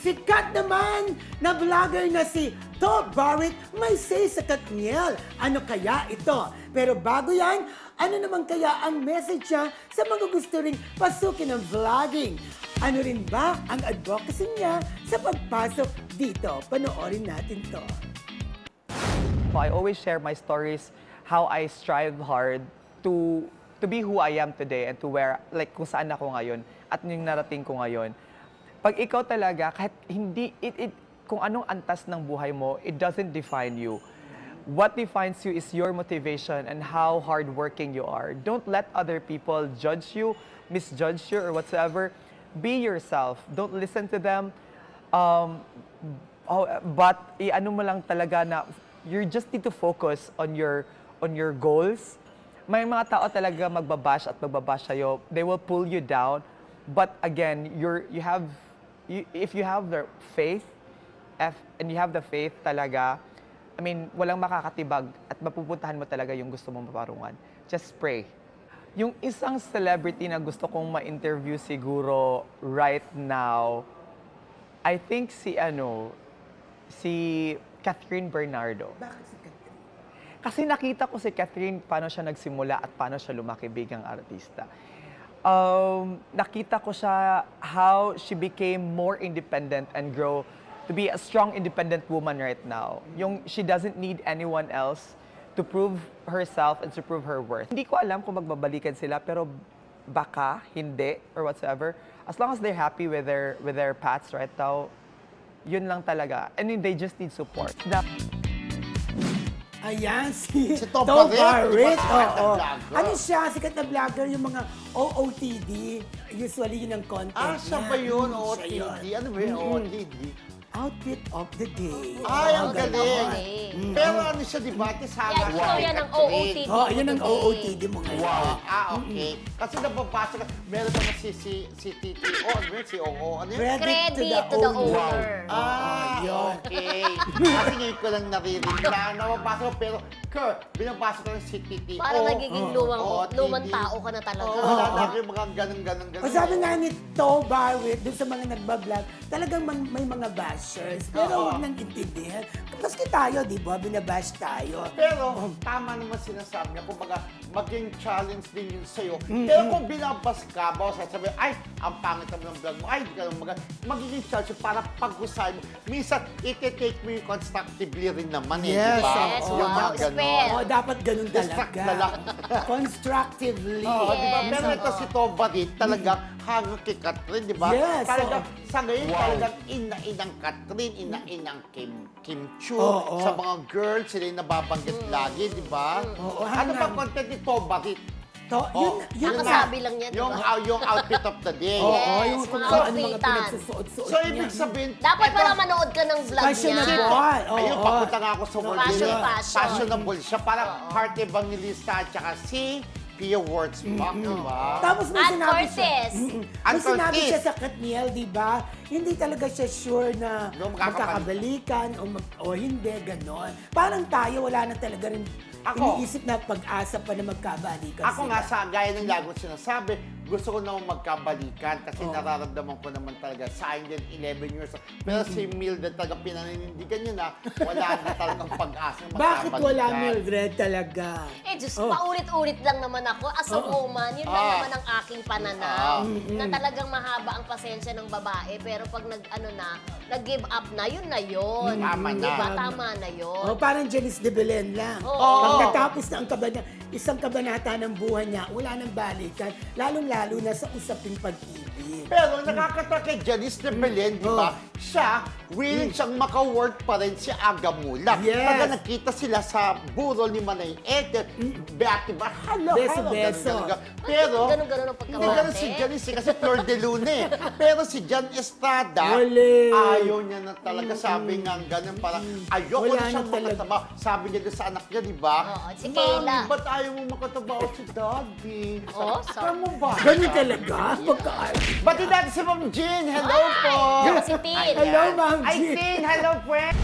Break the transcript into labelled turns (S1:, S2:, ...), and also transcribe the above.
S1: sikat naman na vlogger na si Top Barrett may say sa Katniel. Ano kaya ito? Pero bago yan, ano naman kaya ang message niya sa mga gusto ring pasukin ng vlogging? Ano rin ba ang advocacy niya sa pagpasok dito? Panoorin natin to.
S2: I always share my stories, how I strive hard to be who I am today and to where, like kung saan ako ngayon at yung narating ko ngayon. Pag ikaw talaga, kahit hindi, kung anong antas ng buhay mo, it doesn't define you. What defines you is your motivation and how hardworking you are. Don't let other people judge you, misjudge you, or whatsoever. Be yourself. Don't listen to them. But ano mo lang talaga na you just need to focus on your goals. May mga tao talaga magbabash at magbabash sa'yo. They will pull you down. But again, if you have the faith, and you have the faith talaga, I mean, walang makakatibag at mapupuntahan mo talaga yung gusto mong maparungan. Just pray. Yung isang celebrity na gusto kong ma-interview siguro right now, I think si Catherine Bernardo.
S1: Bakit si Katniel?
S2: Kasi nakita ko si Catherine, paano siya nagsimula at paano siya lumaki bigang artista. Nakita ko siya how she became more independent and grow to be a strong, independent woman right now. Yung she doesn't need anyone else to prove herself and to prove her worth. Hindi ko alam kung magbabalikan sila, pero baka, hindi, or whatsoever. As long as they're happy with their paths right now, yun lang talaga. I mean, they just need support.
S1: Ayan, si
S3: Top
S1: Top
S3: Barrett,
S1: Barrett.
S3: di ba? Sikat na
S1: Oo.
S3: vlogger.
S1: Ano siya? Sikat na vlogger, yung mga OOTD. Usually yun ang content
S3: Siya
S1: niya.
S3: ba yun?
S1: Siya yun.
S3: OOTD? Ano ba yun? OOTD?
S1: Outfit of the day.
S3: Ay, ang
S1: Ganda.
S3: galing. Pero ano siya, di ba? Tisaga
S4: Yan,
S3: siya.
S4: ikaw yan ang OOTD.
S1: Oh, yun ang OOTD mo ngayon.
S3: Wow. Okay. Kasi nababasa ka, meron naman si TTO, ano yun? Si OO, ano yun?
S4: Credit to the owner.
S1: yun.
S3: Okay. Kasi ngayon ko lang naririnig na nababasa ko, pero binabasa ko lang si TTO.
S4: Parang nagiging lumang tao ka na talaga.
S3: Oo, wala na yung mga ganun.
S1: O sabi nga ni Top Barrett, dun sa mga nagbablog, talagang may mga bashers. Pero huwag nang intindihan. Maski tayo, di ba? Binabash tayo.
S3: Pero, tama naman sinasabi niya. Kumbaga, maging challenge din yun sa'yo. Pero kung binabas ka, bawa sasabihin, ay, ang pangit naman ng vlog mo, ay, di ka naman magiging challenge para pag-usay mo. Minsan, iti-take mo yung constructively rin naman,
S1: Yes,
S3: di ba?
S4: yes,
S3: Yung
S4: wow.
S3: mga ganon.
S4: Well,
S1: Oo, dapat ganun
S3: Distract
S1: talaga.
S3: na lang.
S1: Constructively.
S3: Oo, di ba?
S4: Yes,
S3: Pero ito
S4: oo.
S3: si Tobarit, talagang hanggang kay Catherine, di ba?
S1: Yes,
S3: Talagang,
S1: oo.
S3: sa ngayon, talagang ina-inang Catherine, ina-inang Kim Chu.
S1: Oo.
S3: Sa mga girls, sila yung nababanggit lagi, di ba?
S1: Oo,
S3: Ano ba
S1: hanggang-
S3: content ni Tobarit?
S1: Yun
S4: Kakasabi lang yan, di
S3: Yung,
S4: ba?
S3: yung outfit of the day.
S1: Oo,
S4: Yes,
S1: yung kung
S4: mga
S1: ano mga
S4: outfitan.
S1: pinagsusuot-suot
S3: So, ibig sabihin,
S4: Dapat
S3: eto,
S4: pala manood ka ng vlog
S1: Fashionable.
S4: niya.
S1: Oo.
S3: Ayun, papunta nga ako sa word
S4: Fashion,
S3: nila.
S4: fashion.
S3: Fashionable siya. Parang heart evangelista at saka si Pia Wurtzbach, di ba?
S1: Tapos may
S4: Ann
S1: sinabi siya.
S4: Curtis.
S1: May
S3: Ann
S1: sinabi
S3: Curtis.
S1: siya sa Katniel, di ba? Hindi talaga siya sure na
S3: No, magkakabalikan.
S1: magkakabalikan o hindi, ganon. Parang tayo, wala na talaga rin
S3: Ako.
S1: iniisip na pag-asa pa na magkabalikan
S3: Ako
S1: sila.
S3: nga, sa gaya ng lagi ko sinasabi, gusto ko naman magkabalikan kasi nararamdaman ko naman talaga sa akin din 11 years. Pero si Mildred talaga pinaninindigan niya na wala na talagang pag-asa na
S1: Bakit
S3: magkabalikan.
S1: wala Mildred talaga?
S4: Eh, Diyos, paulit-ulit lang naman ako. As a woman, yun lang naman ang aking pananaw. Na talagang mahaba ang pasensya ng babae. Pero pag nag-give up na, yun na yun.
S3: Tama na.
S4: Diba? Tama na yun.
S1: Oh, parang Janice de Belen lang.
S4: Oo.
S1: Pagkatapos na isang kabanata ng buhay niya, wala nang balikan, lalong-lalo na sa usaping pag-ibig.
S3: Pero nakakatawa kay Janice de Belen, di ba? Siya, willing siyang maka-work pa rin si Aga Mula.
S1: Yes.
S3: Pagka nakita sila sa burol ni Manay Eder, Beati ba? Hello,
S1: Beso-beso.
S3: ganun. Pero,
S4: Ganun-ganun ang
S3: hindi ganun si
S4: pagkabate.
S3: Janice kasi Flor de Luna eh. Pero si Jan Estrada,
S1: Wali.
S3: ayaw niya na talaga. Sabi nga ganun, parang ayoko
S1: Wala
S3: na siyang
S1: na talaga.
S3: makataba. Sabi niya doon sa anak niya, di ba?
S4: Oo, si
S3: Mami,
S4: Kayla.
S3: ba't ayaw mo makataba o si Daddy?
S4: Oh, sorry.
S3: Kamu ba?
S1: Ganun talaga?
S3: Bati natin si Ma'am Jean. Hello po.
S4: Si Tin.
S1: Hello, Ma'am
S3: Ay,
S1: Jean.
S3: Tin. Hello, friend.